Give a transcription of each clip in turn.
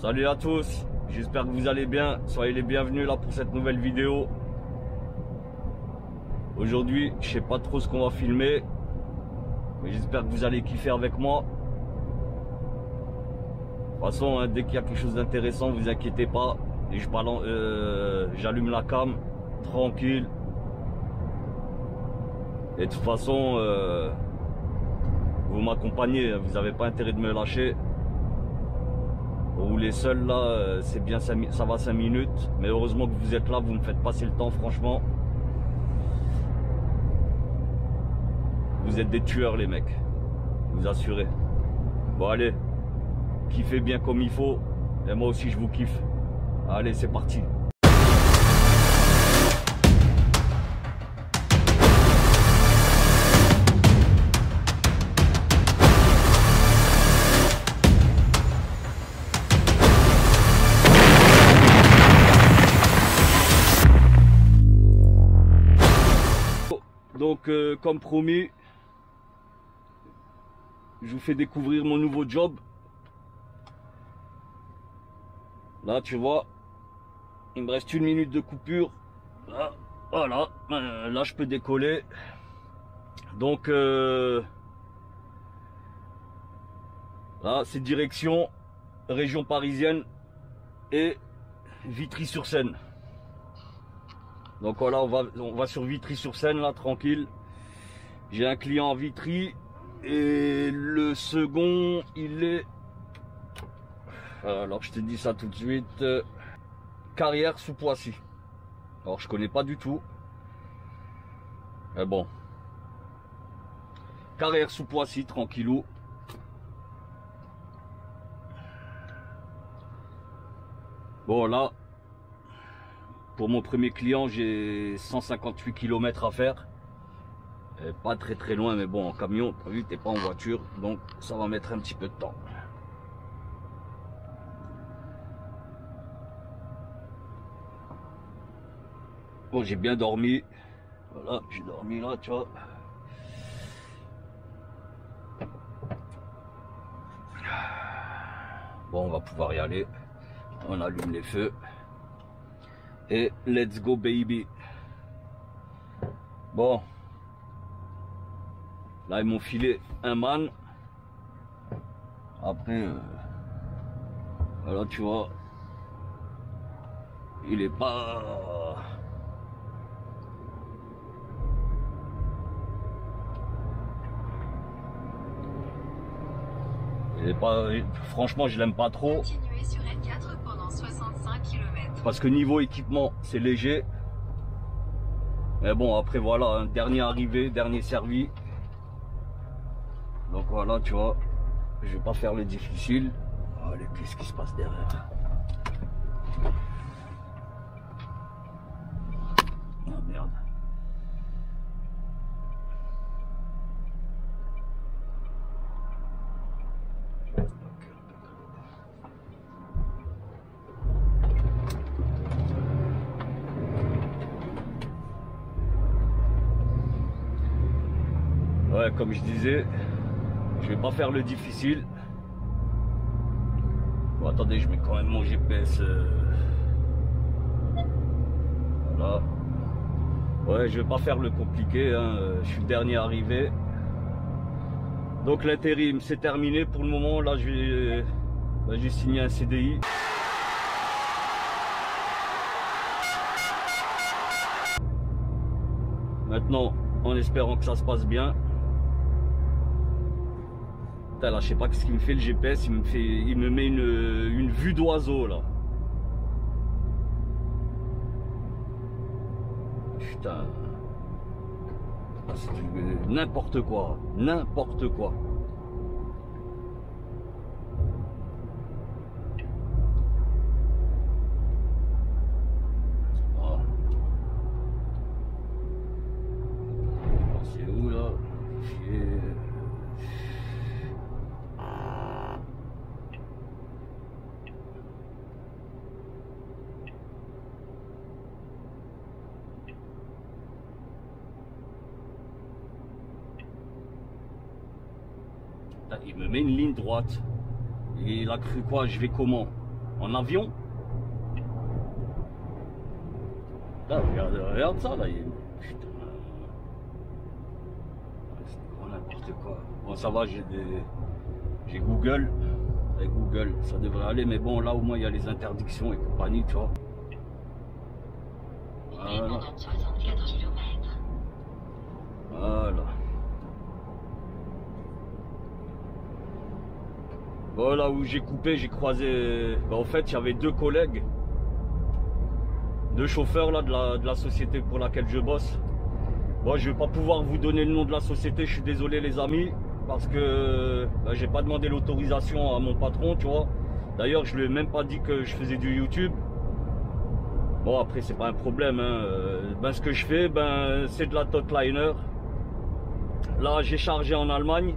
Salut à tous, j'espère que vous allez bien, soyez les bienvenus là pour cette nouvelle vidéo. Aujourd'hui, je sais pas trop ce qu'on va filmer, mais j'espère que vous allez kiffer avec moi. De toute façon, hein, dès qu'il y a quelque chose d'intéressant, vous inquiétez pas, et j'allume la cam, tranquille. Et de toute façon, vous m'accompagnez, vous n'avez pas intérêt de me lâcher. Vous roulez seul là, c'est bien, ça va 5 minutes. Mais heureusement que vous êtes là, vous me faites passer le temps, franchement. Vous êtes des tueurs les mecs, vous assurez. Bon allez, kiffez bien comme il faut. Et moi aussi je vous kiffe. Allez, c'est parti. Donc comme promis, je vous fais découvrir mon nouveau job. Là tu vois, il me reste 1 minute de coupure. Là, voilà, là je peux décoller. Donc là c'est direction région parisienne et Vitry-sur-Seine. Donc voilà, on va sur Vitry-sur-Seine là, tranquille. J'ai un client à Vitry et le second il est, alors je te dis ça tout de suite, Carrière sous Poissy. Alors je connais pas du tout, mais bon, Carrière sous Poissy, tranquillou. Bon là, pour mon premier client, j'ai 158 km à faire. Pas très loin, mais bon, en camion, t'as vu, t'es pas en voiture, donc ça va mettre un petit peu de temps. Bon, j'ai bien dormi. Voilà, j'ai dormi là, tu vois. Bon, on va pouvoir y aller. On allume les feux. Et let's go baby. Bon, là ils m'ont filé un man. Après voilà, tu vois, il est pas, franchement je l'aime pas trop. Continuez sur N4 pendant 65 km. Parce que niveau équipement, c'est léger. Mais bon, après voilà, hein, dernier arrivé, dernier servi. Donc voilà, tu vois, je vais pas faire le difficile. Allez, qu'est-ce qui se passe derrière? Ah merde. Ouais, comme je disais, je vais pas faire le difficile. Bon, attendez, je mets quand même mon GPS. Voilà. Ouais, je vais pas faire le compliqué, hein. Je suis le dernier arrivé. Donc l'intérim, c'est terminé pour le moment. Là, j'ai signé un CDI. Maintenant, en espérant que ça se passe bien. Là, je sais pas ce qu'il me fait le GPS, il me met une vue d'oiseau là. Putain, c'est n'importe quoi, n'importe quoi. Oh. C'est où là? Il me met une ligne droite. Et il a cru quoi? Je vais comment? En avion. Là, regarde ça là. Putain. C'est trop n'importe quoi. Bon ça va, j'ai Google. Avec Google, ça devrait aller, mais bon là au moins il y a les interdictions et compagnie, tu vois. Voilà. Voilà. Bon, là où j'ai coupé, j'ai croisé. Bah, en fait, il y avait deux collègues, deux chauffeurs là de la société pour laquelle je bosse. Bon, je vais pas pouvoir vous donner le nom de la société, je suis désolé les amis, parce que bah, j'ai pas demandé l'autorisation à mon patron, tu vois. D'ailleurs, je lui ai même pas dit que je faisais du YouTube. Bon, après, c'est pas un problème, hein. Ben, ce que je fais, ben, c'est de la Totliner. Là, j'ai chargé en Allemagne.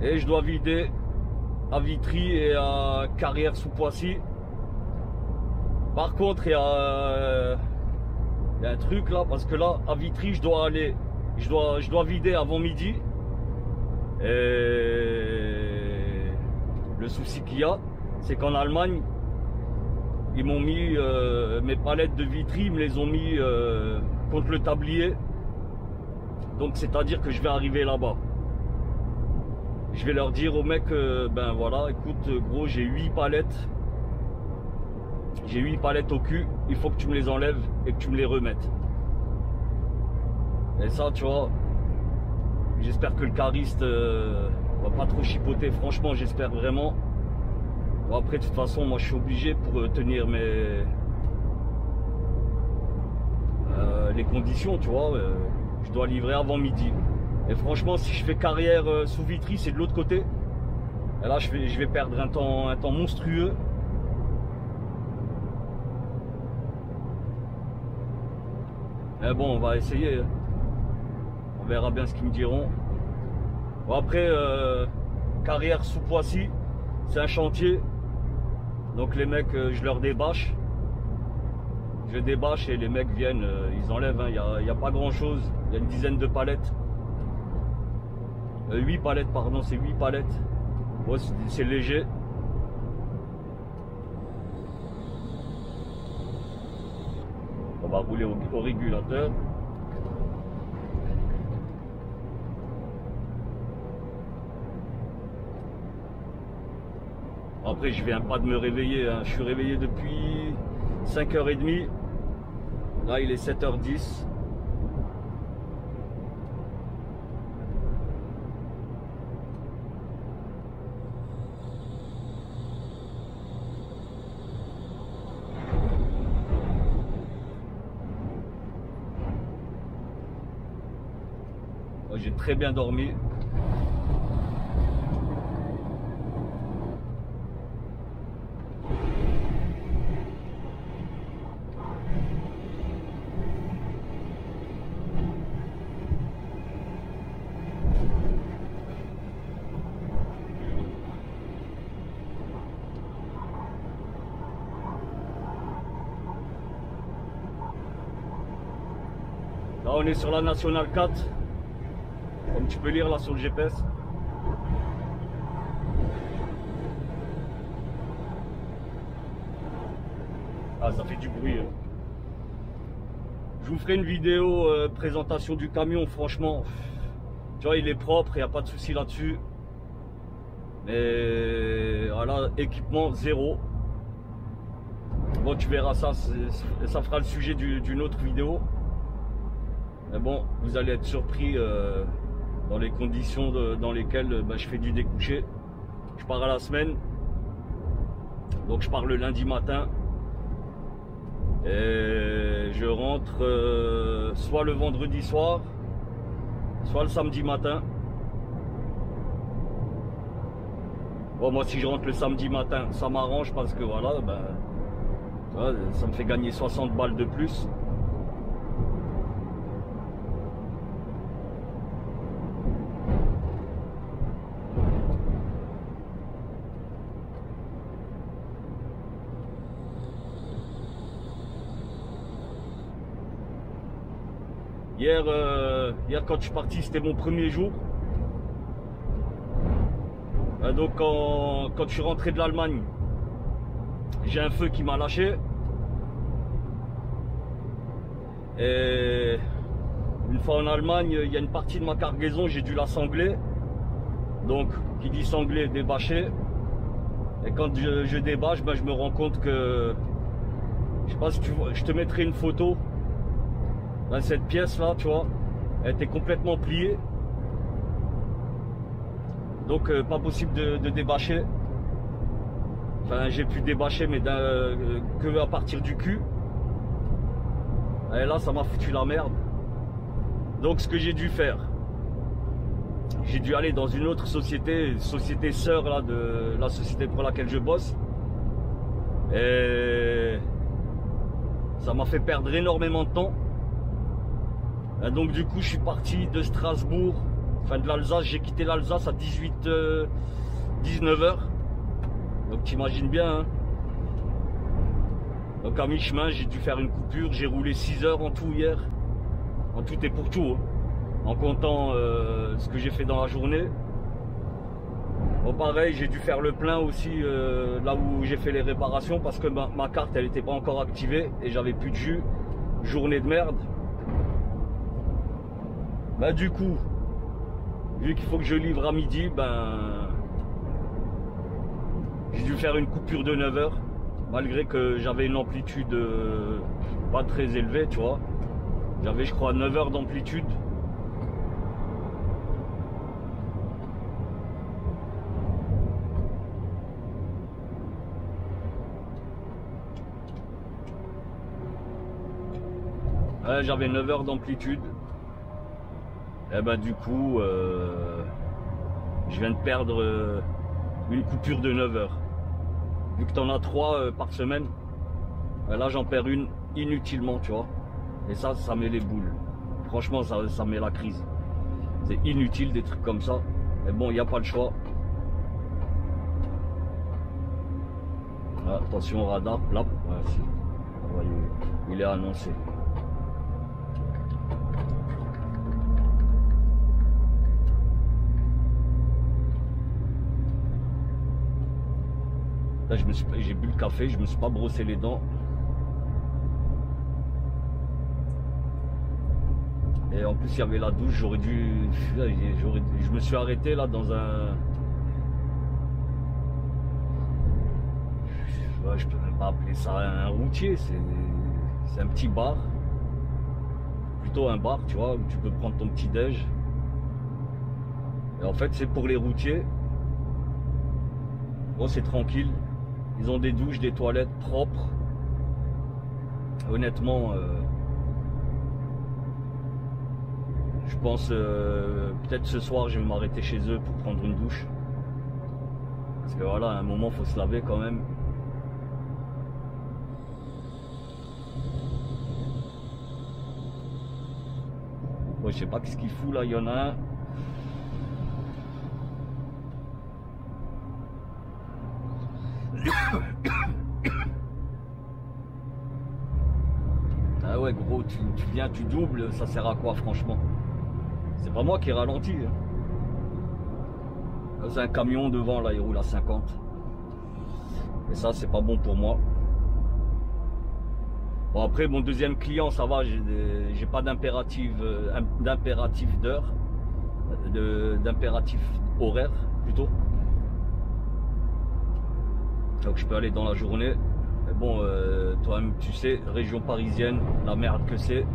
Et je dois vider à Vitry et à Carrières-sous-Poissy. Par contre, il y a un truc là, parce que là, à Vitry, je dois vider avant midi. Et le souci qu'il y a, c'est qu'en Allemagne, ils m'ont mis mes palettes de Vitry, ils me les ont mis contre le tablier. Donc c'est-à-dire que je vais arriver là-bas. Je vais leur dire aux mecs, ben voilà, écoute gros, j'ai 8 palettes. J'ai 8 palettes au cul, il faut que tu me les enlèves et que tu me les remettes. Et ça, tu vois, j'espère que le cariste va pas trop chipoter, franchement, j'espère vraiment. Bon, après, de toute façon, moi je suis obligé pour tenir les conditions, tu vois. Je dois livrer avant midi. Et franchement, si je fais carrière sous Vitry, c'est de l'autre côté. Et là, je vais perdre un temps monstrueux. Mais bon, on va essayer. On verra bien ce qu'ils me diront. Bon, après, carrière sous Poissy, c'est un chantier. Donc les mecs, je leur débâche. Je débâche et les mecs viennent, ils enlèvent. Il n'y a pas grand chose. Il y a une dizaine de palettes. 8 palettes, pardon, c'est 8 palettes. Ouais, c'est léger. On va rouler au régulateur. Après, je viens pas de me réveiller, hein. Je suis réveillé depuis 5h30. Là, il est 7h10. J'ai très bien dormi. Là, on est sur la Nationale 4. Comme tu peux lire là sur le GPS. Ah, ça fait du bruit. Je vous ferai une vidéo présentation du camion, franchement. Tu vois, il est propre, il n'y a pas de souci là-dessus. Mais voilà, équipement zéro. Bon, tu verras ça, ça fera le sujet d'une autre vidéo. Mais bon, vous allez être surpris dans les conditions dans lesquelles je fais du découché. Je pars à la semaine. Donc je pars le lundi matin. Et je rentre soit le vendredi soir, soit le samedi matin. Bon, moi si je rentre le samedi matin, ça m'arrange parce que voilà, ça me fait gagner 60 balles de plus. Hier quand je suis parti, c'était mon premier jour. Donc quand je suis rentré de l'Allemagne, j'ai un feu qui m'a lâché. Et une fois en Allemagne, il y a une partie de ma cargaison, j'ai dû la sangler. Donc, qui dit sangler, débâcher. Et quand je débâche, ben, je me rends compte que, je sais pas si tu vois, je te mettrai une photo. Là, cette pièce là, tu vois, elle était complètement pliée. Donc, pas possible de débâcher. Enfin, j'ai pu débâcher, mais que à partir du cul. Et là, ça m'a foutu la merde. Donc, ce que j'ai dû faire, j'ai dû aller dans une autre société sœur là, de la société pour laquelle je bosse. Et ça m'a fait perdre énormément de temps. Et donc, du coup, je suis parti de Strasbourg, enfin de l'Alsace. J'ai quitté l'Alsace à 19 h. Donc, t'imagines bien, hein. Donc à mi-chemin, j'ai dû faire une coupure, j'ai roulé 6 heures en tout hier. En tout et pour tout, hein. En comptant ce que j'ai fait dans la journée. Bon pareil, j'ai dû faire le plein aussi là où j'ai fait les réparations parce que ma carte elle n'était pas encore activée et j'avais plus de jus. Journée de merde. Bah du coup, vu qu'il faut que je livre à midi, ben j'ai dû faire une coupure de 9 heures. Malgré que j'avais une amplitude pas très élevée, tu vois. J'avais, je crois, 9 heures d'amplitude. Ouais, j'avais 9 heures d'amplitude. Et ben du coup, je viens de perdre une coupure de 9 heures. Vu que tu en as 3 par semaine, là j'en perds une inutilement, tu vois. Et ça met les boules. Franchement, ça met la crise. C'est inutile des trucs comme ça. Mais bon, il n'y a pas le choix. Ah, attention, radar, là. Ouais, si. Ouais, il est annoncé. Là, j'ai bu le café, je me suis pas brossé les dents. Et en plus, il y avait la douche, j'aurais dû. Je me suis arrêté là dans un. Ouais, je peux même pas appeler ça un routier, c'est un petit bar. Plutôt un bar, tu vois, où tu peux prendre ton petit déj. Et en fait, c'est pour les routiers. Bon, c'est tranquille. Ils ont des douches, des toilettes propres. Honnêtement, je pense peut-être ce soir je vais m'arrêter chez eux pour prendre une douche. Parce que voilà, à un moment faut se laver quand même. Bon, je sais pas ce qu'il fout là, il y en a un. Ah ouais gros, tu viens, tu doubles, ça sert à quoi franchement? C'est pas moi qui ralentis. Hein. C'est un camion devant là, il roule à 50. Et ça c'est pas bon pour moi. Bon après mon deuxième client ça va, j'ai pas d'impératif d'heure, d'impératif horaire plutôt. Donc je peux aller dans la journée. Mais bon, toi-même tu sais, région parisienne, la merde que c'est.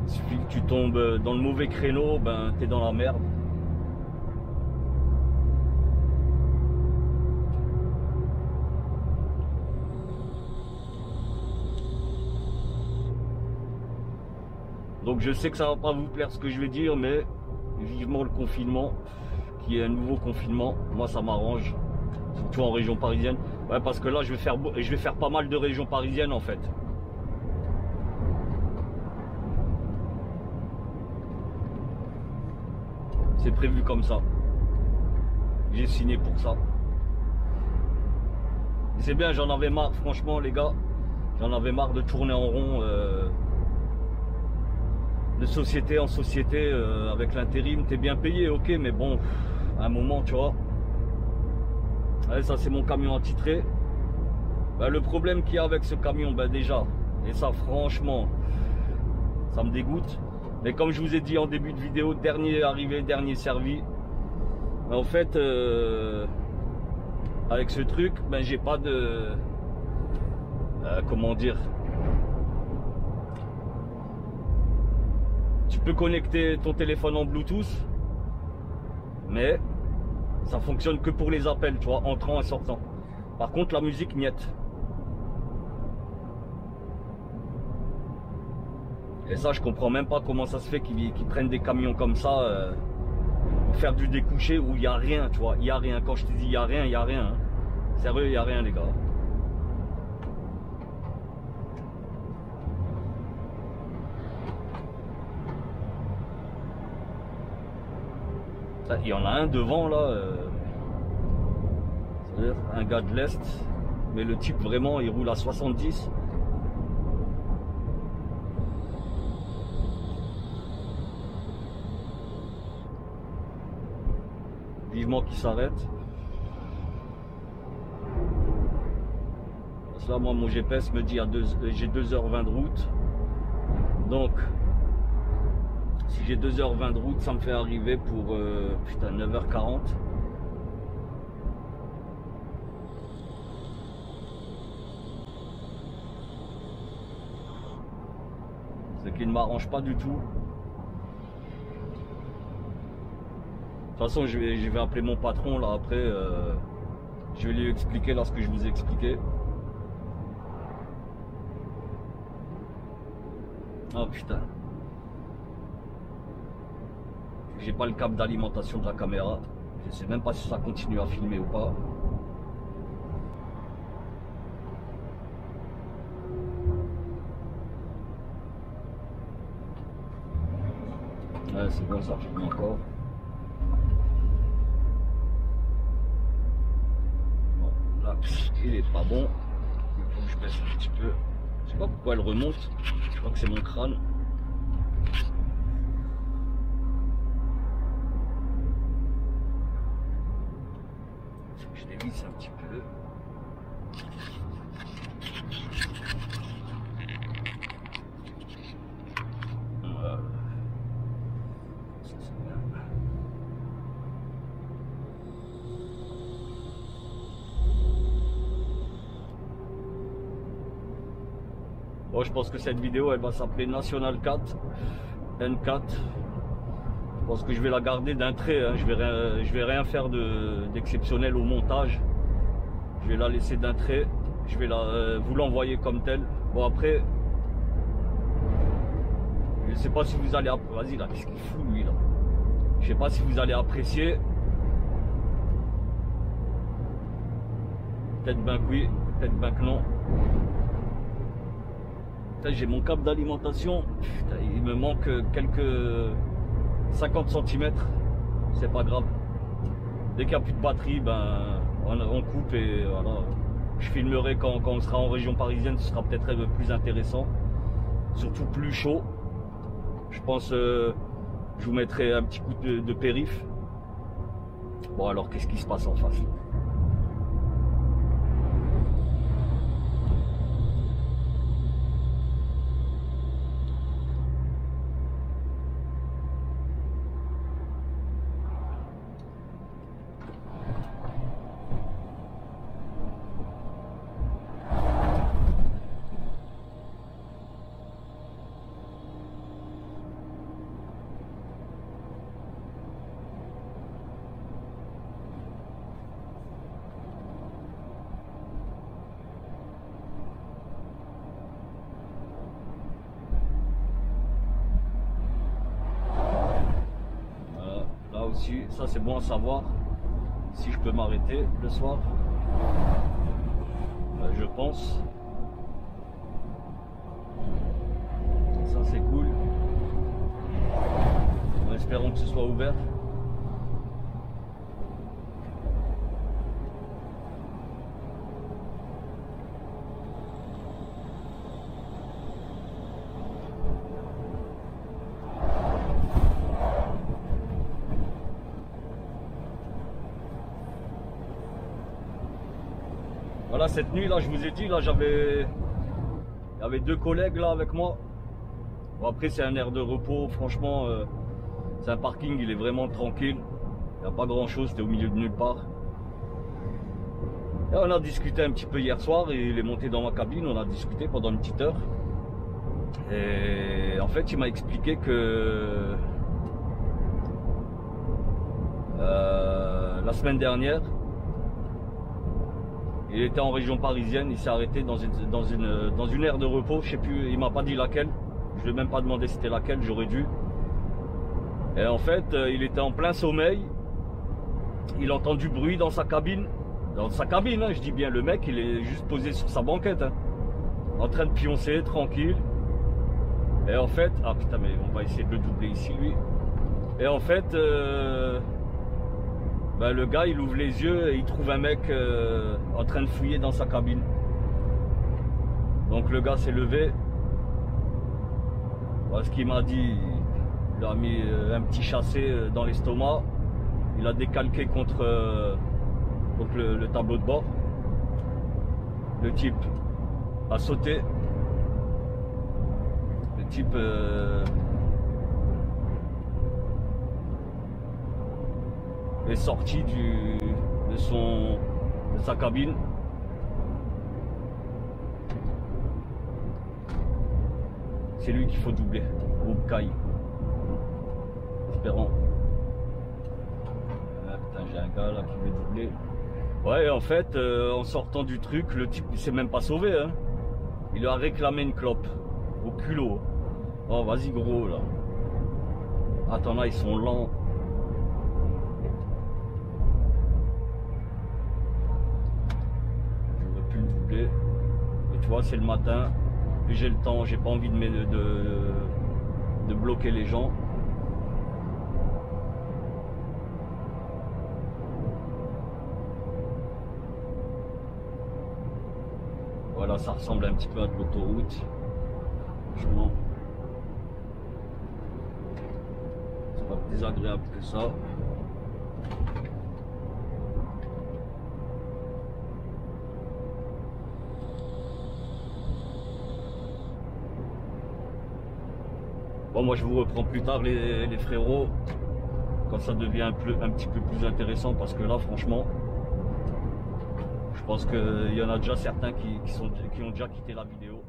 Il suffit que tu tombes dans le mauvais créneau, ben t'es dans la merde. Donc je sais que ça va pas vous plaire ce que je vais dire, mais vivement le confinement, qui est un nouveau confinement, moi ça m'arrange. Surtout en région parisienne. Ouais, parce que là je vais faire pas mal de régions parisiennes en fait. C'est prévu comme ça. J'ai signé pour ça. C'est bien, j'en avais marre franchement les gars. J'en avais marre de tourner en rond de société en société avec l'intérim. T'es bien payé, ok, mais bon, à un moment, tu vois. Ouais, ça c'est mon camion attitré. Ben, le problème qu'il y a avec ce camion, ben déjà, et ça franchement, ça me dégoûte. Mais comme je vous ai dit en début de vidéo, dernier arrivé, dernier servi. Ben, en fait, avec ce truc, ben j'ai pas de... comment dire? Tu peux connecter ton téléphone en Bluetooth, mais ça fonctionne que pour les appels, tu vois, entrant et sortant. Par contre, la musique, niette. Et ça, je comprends même pas comment ça se fait qu'ils prennent des camions comme ça pour faire du découché où il n'y a rien, tu vois. Il n'y a rien. Quand je te dis il n'y a rien, il n'y a rien. Hein. Sérieux, il n'y a rien, les gars. Il y en a un devant là, c'est-à-dire un gars de l'Est, mais le type vraiment il roule à 70. Vivement qu'il s'arrête. Parce que là, moi, mon GPS me dit j'ai 2h20 de route. Donc, si j'ai 2h20 de route, ça me fait arriver pour putain 9h40. Ce qui ne m'arrange pas du tout. De toute façon, je vais appeler mon patron là après. Je vais lui expliquer là ce que je vous ai expliqué. Oh putain. J'ai pas le câble d'alimentation de la caméra. Je sais même pas si ça continue à filmer ou pas. Ouais, c'est bon, ça filme encore. Bon, là, il est pas bon. Il faut que je baisse un petit peu. Je sais pas pourquoi elle remonte. Je crois que c'est mon crâne. Je dévisse un petit peu. Voilà. Ça c'est bien. Bon, je pense que cette vidéo elle va s'appeler National 4 N4. Je pense que je vais la garder d'un trait, hein. Je vais rien faire d'exceptionnel au montage. Je vais la laisser d'un trait. Je vais vous l'envoyer comme telle. Bon après, je sais pas si vous allez... Vas-y là, qu'est-ce qu'il fout lui là? Je sais pas si vous allez apprécier. Peut-être ben que oui, peut-être ben que non. J'ai mon câble d'alimentation. Il me manque quelques 50 cm. C'est pas grave. Dès qu'il n'y a plus de batterie, ben on coupe et voilà. Je filmerai quand on sera en région parisienne, ce sera peut-être plus intéressant. Surtout plus chaud. Je pense je vous mettrai un petit coup de périph. Bon alors qu'est-ce qui se passe en face? Ça c'est bon à savoir si je peux m'arrêter le soir. Je pense. Ça c'est cool. Espérons que ce soit ouvert. Voilà, cette nuit là, je vous ai dit, là il y avait 2 collègues là avec moi. Bon, après c'est un aire de repos, franchement, c'est un parking, il est vraiment tranquille. Il n'y a pas grand chose, c'était au milieu de nulle part. Et on a discuté un petit peu hier soir, et il est monté dans ma cabine, on a discuté pendant une petite heure. Et en fait, il m'a expliqué que la semaine dernière, il était en région parisienne, il s'est arrêté dans une aire de repos, je sais plus, il m'a pas dit laquelle, je lui ai même pas demandé c'était laquelle, j'aurais dû. Et en fait, il était en plein sommeil, il entend du bruit dans sa cabine, hein, je dis bien, le mec il est juste posé sur sa banquette, hein, en train de pioncer, tranquille. Et en fait, ah putain, mais on va essayer de le doubler ici lui. Et en fait, le gars il ouvre les yeux et il trouve un mec en train de fouiller dans sa cabine. Donc le gars s'est levé. Voilà ce qu'il m'a dit. Il a mis un petit chassé dans l'estomac. Il a décalqué contre le tableau de bord. Le type a sauté. Le type est sorti de sa cabine. C'est lui qu'il faut doubler. Groupe Kai. Espérons. Ah, putain, j'ai un gars là qui veut doubler. Ouais, en fait, en sortant du truc, le type il s'est même pas sauvé. Hein. Il lui a réclamé une clope. Au culot. Oh, vas-y gros là. Attends là, ils sont lents. J'aurais pu le doubler. Et tu vois, c'est le matin. Et j'ai le temps, j'ai pas envie de bloquer les gens. Voilà, ça ressemble un petit peu à de l'autoroute. Franchement, c'est pas plus désagréable que ça. Bon, moi je vous reprends plus tard les frérots, quand ça devient un petit peu plus intéressant, parce que là franchement, je pense qu'il y en a déjà certains qui ont déjà quitté la vidéo.